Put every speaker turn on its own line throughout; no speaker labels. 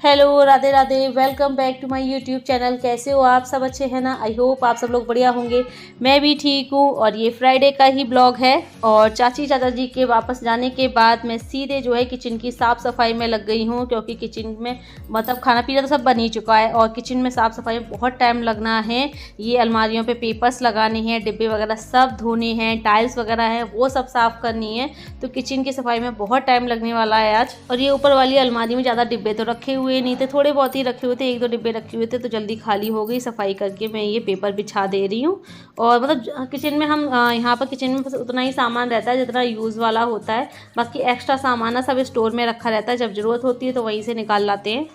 Hello, Radhe Radhe. Welcome back to my YouTube channel. कैसे हो आप सब? अच्छे हैं ना? आई होप आप सब लोग बढ़िया होंगे। मैं भी ठीक हूँ। और ये फ्राइडे का ही ब्लॉग है। और चाची चाचा जी के वापस जाने के बाद मैं सीधे जो है किचन की साफ़ सफाई में लग गई हूँ, क्योंकि किचन में मतलब खाना पीना तो सब बन ही चुका है और किचन में साफ़ सफाई में बहुत टाइम लगना है। ये अलमारियों पर पेपर्स लगाने हैं, डिब्बे वगैरह सब धोने हैं, टाइल्स वगैरह हैं वो सब साफ़ करनी है। तो किचन की सफाई में बहुत टाइम लगने वाला है आज। और ये ऊपर वाली अलमारी में ज़्यादा डिब्बे तो रखे हुए नहीं थे, थोड़े बहुत ही रखे हुए थे, एक दो डिब्बे रखे हुए थे, तो जल्दी खाली हो गई। सफाई करके मैं ये पेपर बिछा दे रही हूँ। और मतलब किचन में हम यहाँ पर किचन में बस उतना ही सामान रहता है जितना यूज़ वाला होता है। बाकी एक्स्ट्रा सामान सब स्टोर में रखा रहता है, जब ज़रूरत होती है तो वहीं से निकाल लाते हैं।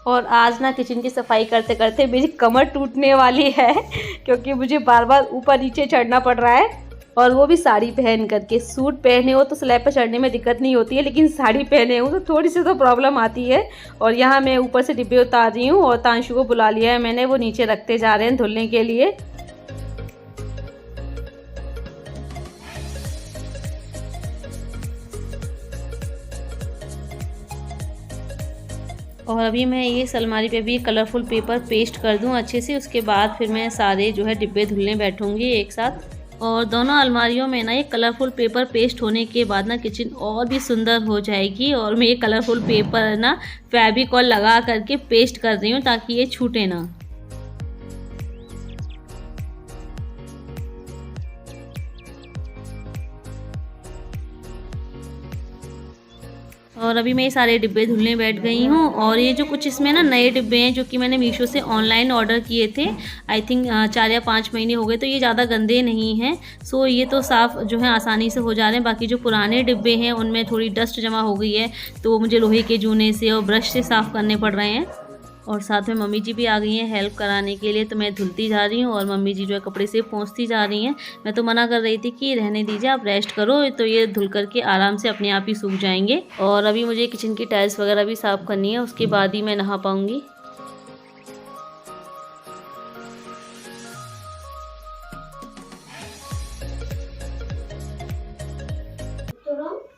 और आज ना किचन की सफाई करते करते मेरी कमर टूटने वाली है क्योंकि मुझे बार बार ऊपर नीचे चढ़ना पड़ रहा है। और वो भी साड़ी पहन करके। सूट पहने हो तो स्लैब पर चढ़ने में दिक्कत नहीं होती है, लेकिन साड़ी पहने हो तो थोड़ी सी तो प्रॉब्लम आती है। और यहाँ मैं ऊपर से डिब्बे उतार रही हूँ और तांशु को बुला लिया है मैंने, वो नीचे रखते जा रहे हैं धुलने के लिए। और अभी मैं ये अलमारी पे भी कलरफुल पेपर पेस्ट कर दूं अच्छे से, उसके बाद फिर मैं सारे जो है डिब्बे धुलने बैठूंगी एक साथ। और दोनों अलमारियों में ना ये कलरफुल पेपर पेस्ट होने के बाद ना किचन और भी सुंदर हो जाएगी। और मैं ये कलरफुल पेपर ना फेविकॉल लगा करके पेस्ट कर रही हूँ ताकि ये छूटे ना। और अभी मैं ये सारे डिब्बे धुलने बैठ गई हूँ। और ये जो कुछ इसमें ना नए डिब्बे हैं जो कि मैंने मीशो से ऑनलाइन ऑर्डर किए थे, आई थिंक 4 या 5 महीने हो गए, तो ये ज़्यादा गंदे नहीं हैं। सो ये तो साफ़ जो है आसानी से हो जा रहे हैं। बाकी जो पुराने डिब्बे हैं उनमें थोड़ी डस्ट जमा हो गई है, तो मुझे लोहे के जूने से और ब्रश से साफ़ करने पड़ रहे हैं। और साथ में मम्मी जी भी आ गई हैं हेल्प कराने के लिए, तो मैं धुलती जा रही हूँ और मम्मी जी जो है कपड़े से पहुँचती जा रही हैं। मैं तो मना कर रही थी कि रहने दीजिए, आप रेस्ट करो, तो ये धुल करके आराम से अपने आप ही सूख जाएंगे। और अभी मुझे किचन की टाइल्स वगैरह भी साफ़ करनी है, उसके बाद ही मैं नहा पाऊँगी।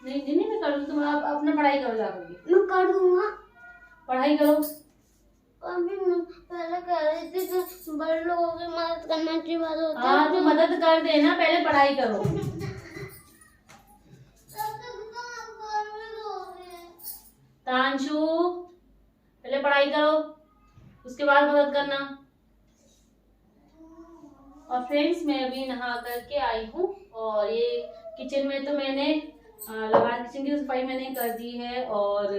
नहीं मैं कर दूँ, तुम आप अपना पढ़ाई करो जाकर।
मैं कर दूंगा।
पढ़ाई करो।
अभी मैं पहले कह रही थी कि बड़े लोगों की मदद करना अच्छी बात होती है।
हाँ तो मदद कर देना, पहले पढ़ाई करो। तांशु पहले पढ़ाई करो, उसके बाद मदद करना। और फ्रेंड्स मैं अभी नहा करके आई हूँ। और ये किचन में तो मैंने किचन की सफाई मैंने कर दी है और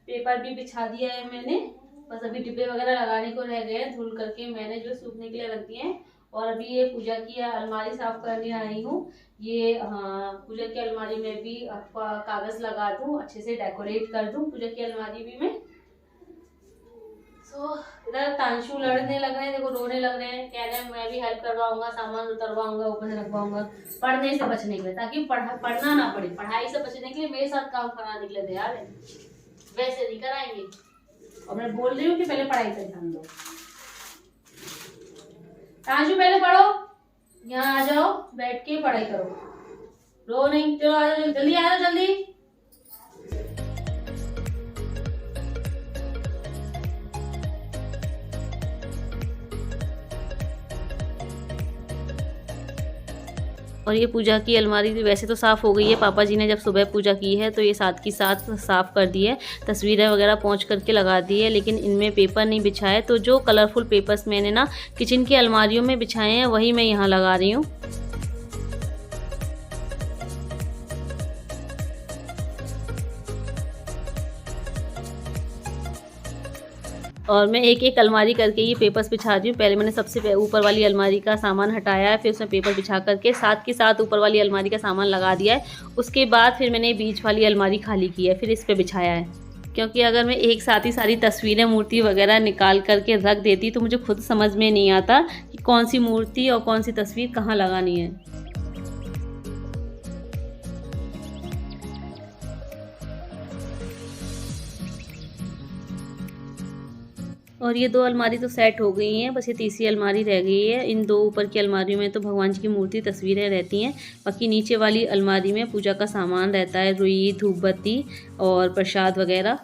पेपर भी बिछा दिया है मैंने। बस अभी डिब्बे वगैरह लगाने को रह गए, धुल करके मैंने जो सूखने के लिए रख दिए हैं। और अभी ये पूजा की अलमारी साफ करने आई हूँ। ये पूजा की अलमारी में भी कागज लगा दूँ, अच्छे से डेकोरेट कर दूँ पूजा की अलमारी भी मैं। सो इधर तांशु लड़ने लग रहे हैं, देखो रोने लग रहे हैं, कह रहे हैं मैं भी हेल्प करवाऊंगा, सामान उतरवाऊंगा, ऊपर से रखवाऊंगा, पढ़ने से बचने के लिए, ताकि पढ़ना ना पड़े, पढ़ाई से बचने के लिए मेरे साथ काम कराने के लिए तैयार है, वैसे नहीं कराएंगे। और मैं बोल रही हूँ कि पहले पढ़ाई पे ध्यान दो। तांशु पहले पढ़ो, यहाँ आ जाओ, बैठ के पढ़ाई करो, रो नहीं। चलो आ जाओ, जल्दी आ जाओ, जल्दी। और ये पूजा की अलमारी भी वैसे तो साफ़ हो गई है, पापा जी ने जब सुबह पूजा की है तो ये साथ की साथ साफ़ कर दी है, तस्वीरें वगैरह पोंछ करके लगा दी है, लेकिन इनमें पेपर नहीं बिछाए। तो जो कलरफुल पेपर्स मैंने ना किचन की अलमारियों में बिछाए हैं वही मैं यहाँ लगा रही हूँ। और मैं एक एक अलमारी करके ये पेपर्स बिछा रही हूँ। पहले मैंने सबसे ऊपर वाली अलमारी का सामान हटाया है, फिर उसमें पेपर बिछा करके साथ के साथ ऊपर वाली अलमारी का सामान लगा दिया है। उसके बाद फिर मैंने बीच वाली अलमारी खाली की है, फिर इस पर बिछाया है। क्योंकि अगर मैं एक साथ ही सारी तस्वीरें मूर्ति वगैरह निकाल करके रख देती तो मुझे खुद समझ में नहीं आता कि कौन सी मूर्ति और कौन सी तस्वीर कहाँ लगानी है। और ये 2 अलमारी तो सेट हो गई हैं, बस ये तीसरी अलमारी रह गई है। इन 2 ऊपर की अलमारियों में तो भगवान जी की मूर्ति तस्वीरें रहती हैं, बाकी नीचे वाली अलमारी में पूजा का सामान रहता है, रुई, धूप बत्ती और प्रसाद वगैरह।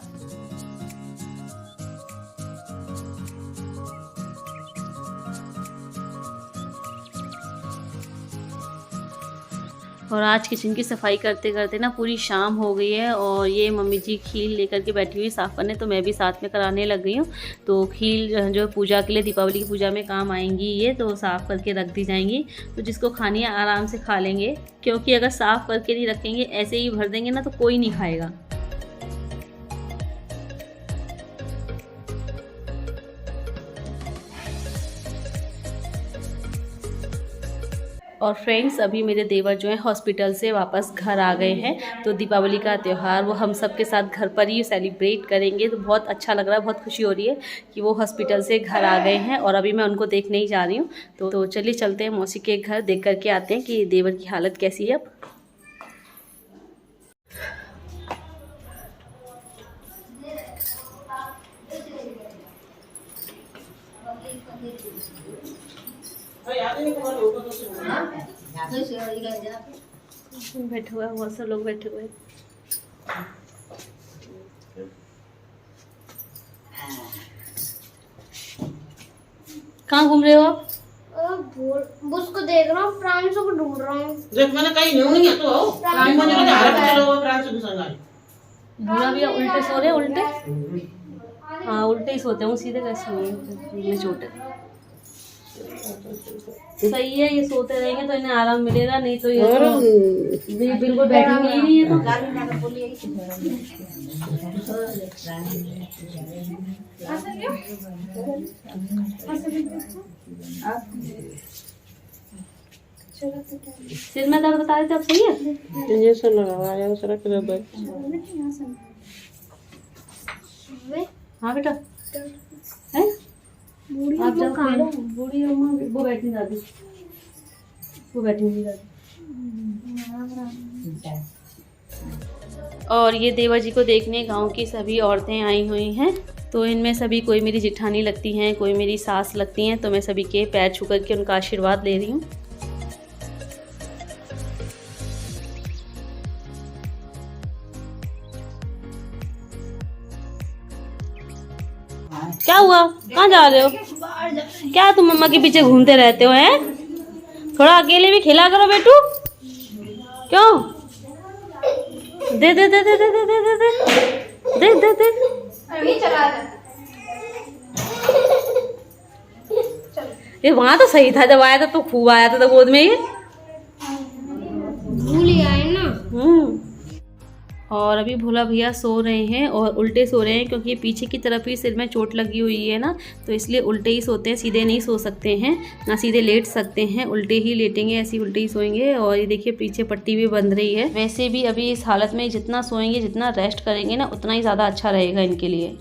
और आज किचन की सफाई करते करते ना पूरी शाम हो गई है और ये मम्मी जी खील लेकर के बैठी हुई साफ़ करने, तो मैं भी साथ में कराने लग गई हूँ। तो खील जो पूजा के लिए, दीपावली की पूजा में काम आएंगी, ये तो साफ़ करके रख दी जाएंगी। तो जिसको खानी है आराम से खा लेंगे, क्योंकि अगर साफ़ करके नहीं रखेंगे, ऐसे ही भर देंगे ना, तो कोई नहीं खाएगा। और फ्रेंड्स, अभी मेरे देवर जो है हॉस्पिटल से वापस घर आ गए हैं, तो दीपावली का त्यौहार वो हम सब के साथ घर पर ही सेलिब्रेट करेंगे। तो बहुत अच्छा लग रहा है, बहुत खुशी हो रही है कि वो हॉस्पिटल से घर आ गए हैं और अभी मैं उनको देखने ही जा रही हूँ। तो चलिए चलते हैं मौसी के घर, देख करके आते हैं कि देवर की हालत कैसी है अब। बैठे हुए हैं, बहुत से लोग बैठे हुए हैं। कहाँ घूम रहे हो आप?
उसको देख रहा हूँ, फ्रांस को ढूंढ रहा हूँ।
देख मैंने कहीं नहीं है तो फ्रांस में लगा रहा है, फ्रांस से संगाई
भूरा भी उल्टे सो रहे, उल्टे। हाँ, उल्टे ही सोते हैं, सीधे कैसे सोए, चोट है। सही है, ये सोते रहेंगे तो इन्हें आराम मिलेगा, नहीं तो ये तो बिल्कुल बैठेंगे ही नहीं है। सिर में दर्द बता रहे थे, अब सही है?
ये सब लगाया है सारा कर दे।
हाँ बेटा, है आप जब खाना, बूढ़ी अम्मा वो बैठी दादी, वो बैठी हुई दादी। और ये देवर जी को देखने गांव की सभी औरतें आई हुई हैं। तो इनमें सभी कोई मेरी जिठानी लगती हैं, कोई मेरी सास लगती हैं। तो मैं सभी के पैर छू करके उनका आशीर्वाद ले रही हूँ। क्या हुआ, कहाँ जा रहे हो? क्या तुम मम्मा के पीछे घूमते रहते हो? हैं, थोड़ा अकेले भी खेला करो बेटू। क्यों? दे दे दे दे दे दे दे दे दे दे दे दे। ये वहां तो सही था, जब आया था तो खूब आया था, तो गोद में ये
भूल ही आए ना।
और अभी भोला भैया सो रहे हैं और उल्टे सो रहे हैं, क्योंकि ये पीछे की तरफ ही सिर में चोट लगी हुई है ना, तो इसलिए उल्टे ही सोते हैं, सीधे नहीं सो सकते हैं, ना सीधे लेट सकते हैं, उल्टे ही लेटेंगे, ऐसे उल्टे ही सोएंगे। और ये देखिए पीछे पट्टी भी बंध रही है। वैसे भी अभी इस हालत में जितना सोएंगे, जितना रेस्ट करेंगे ना, उतना ही ज़्यादा अच्छा रहेगा इनके लिए।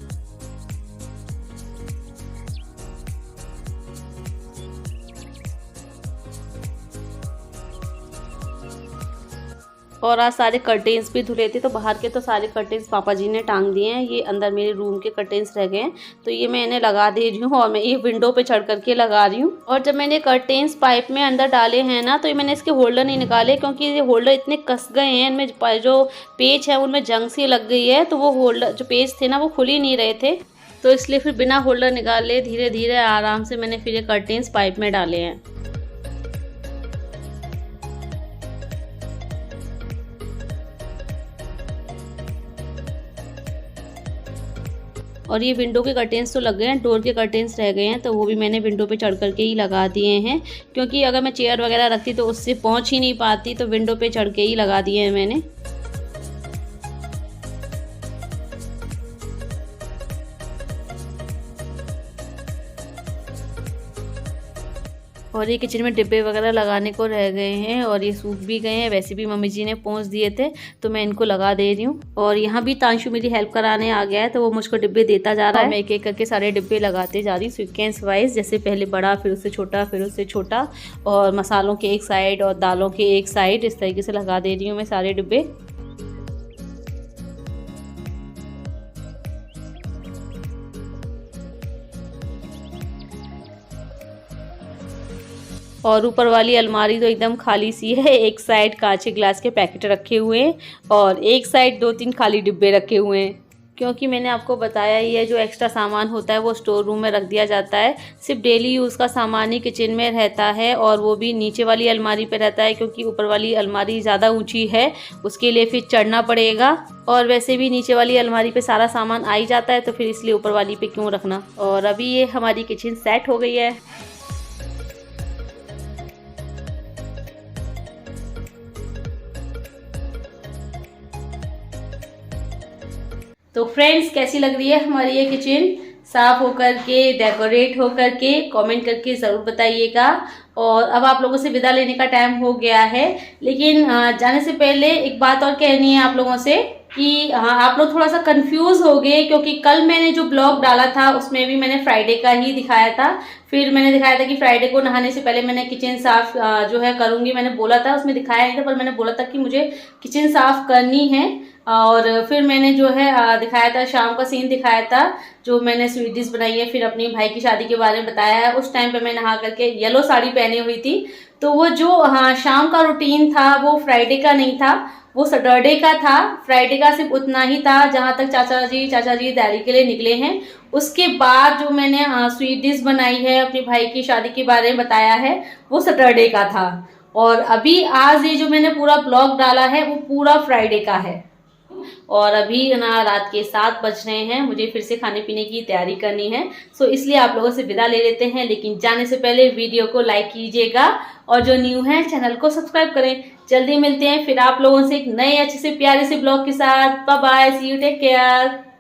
और आज सारे कर्टेन्स भी धुले थे, तो बाहर के तो सारे कर्टेन्स पापा जी ने टांग दिए हैं। ये अंदर मेरे रूम के कर्टेन्स रह गए हैं, तो ये मैं इन्हें लगा दे रही हूँ। और मैं ये विंडो पे चढ़ करके लगा रही हूँ। और जब मैंने कर्टेन्स पाइप में अंदर डाले हैं ना, तो ये मैंने इसके होल्डर नहीं निकाले, क्योंकि ये होल्डर इतने कस गए हैं, इनमें जो पेच है उनमें जंग सी लग गई है, तो वो होल्डर जो पेच थे ना, वो खुल ही नहीं रहे थे। तो इसलिए फिर बिना होल्डर निकाले धीरे धीरे आराम से मैंने फिर ये कर्टेन्स पाइप में डाले हैं। और ये विंडो के कर्टेन्स तो लग गए हैं, डोर के कर्टेन्स रह गए हैं, तो वो भी मैंने विंडो पे चढ़ करके ही लगा दिए हैं, क्योंकि अगर मैं चेयर वगैरह रखती तो उससे पहुंच ही नहीं पाती, तो विंडो पे चढ़ के ही लगा दिए हैं मैंने। और ये किचन में डिब्बे वगैरह लगाने को रह गए हैं, और ये सूख भी गए हैं, वैसे भी मम्मी जी ने पोंछ दिए थे, तो मैं इनको लगा दे रही हूँ। और यहाँ भी तांशु मेरी हेल्प कराने आ गया है, तो वो मुझको डिब्बे देता जा रहा है। मैं एक एक करके सारे डिब्बे लगाते जा रही हूँ सीक्वेंस वाइज, जैसे पहले बड़ा, फिर उससे छोटा, फिर उससे छोटा, और मसालों के एक साइड और दालों के एक साइड, इस तरीके से लगा दे रही हूँ मैं सारे डिब्बे। और ऊपर वाली अलमारी तो एकदम खाली सी है। एक साइड कांच के ग्लास के पैकेट रखे हुए हैं और एक साइड 2-3 खाली डिब्बे रखे हुए हैं, क्योंकि मैंने आपको बताया ही है जो एक्स्ट्रा सामान होता है वो स्टोर रूम में रख दिया जाता है। सिर्फ डेली यूज़ का सामान ही किचन में रहता है और वो भी नीचे वाली अलमारी पे रहता है, क्योंकि ऊपर वाली अलमारी ज़्यादा ऊंची है, उसके लिए फिर चढ़ना पड़ेगा। और वैसे भी नीचे वाली अलमारी पे सारा सामान आ ही जाता है, तो फिर इसलिए ऊपर वाली पे क्यों रखना। और अभी ये हमारी किचन सेट हो गई है। तो फ्रेंड्स, कैसी लग रही है हमारी ये किचन? साफ होकर के, डेकोरेट होकर के कमेंट करके ज़रूर बताइएगा। और अब आप लोगों से विदा लेने का टाइम हो गया है, लेकिन जाने से पहले एक बात और कहनी है आप लोगों से कि आप लोग थोड़ा सा कंफ्यूज हो गए, क्योंकि कल मैंने जो ब्लॉग डाला था उसमें भी मैंने फ्राइडे का ही दिखाया था। फिर मैंने दिखाया था कि फ्राइडे को नहाने से पहले मैंने किचन साफ जो है करूँगी, मैंने बोला था। उसमें दिखाया नहीं था, पर मैंने बोला था कि मुझे किचन साफ करनी है। और फिर मैंने जो है दिखाया था, शाम का सीन दिखाया था, जो मैंने स्वीट डिश बनाई है, फिर अपनी भाई की शादी के बारे में बताया है। उस टाइम पे मैं नहा करके येलो साड़ी पहनी हुई थी। तो वो जो शाम का रूटीन था वो फ्राइडे का नहीं था, वो सैटरडे का था। फ्राइडे का सिर्फ उतना ही था जहाँ तक चाचा जी तैयारी के लिए निकले हैं। उसके बाद जो मैंने स्वीट डिश बनाई है, अपनी भाई की शादी के बारे में बताया है, वो सैटरडे का था। और अभी आज ये जो मैंने पूरा ब्लॉग डाला है वो पूरा फ्राइडे का है। और अभी ना रात के 7 बज रहे हैं, मुझे फिर से खाने पीने की तैयारी करनी है। सो इसलिए आप लोगों से विदा ले लेते हैं, लेकिन जाने से पहले वीडियो को लाइक कीजिएगा और जो न्यू है चैनल को सब्सक्राइब करें। जल्दी मिलते हैं फिर आप लोगों से एक नए अच्छे से प्यारे से ब्लॉग के साथ। Bye bye, see you, take care.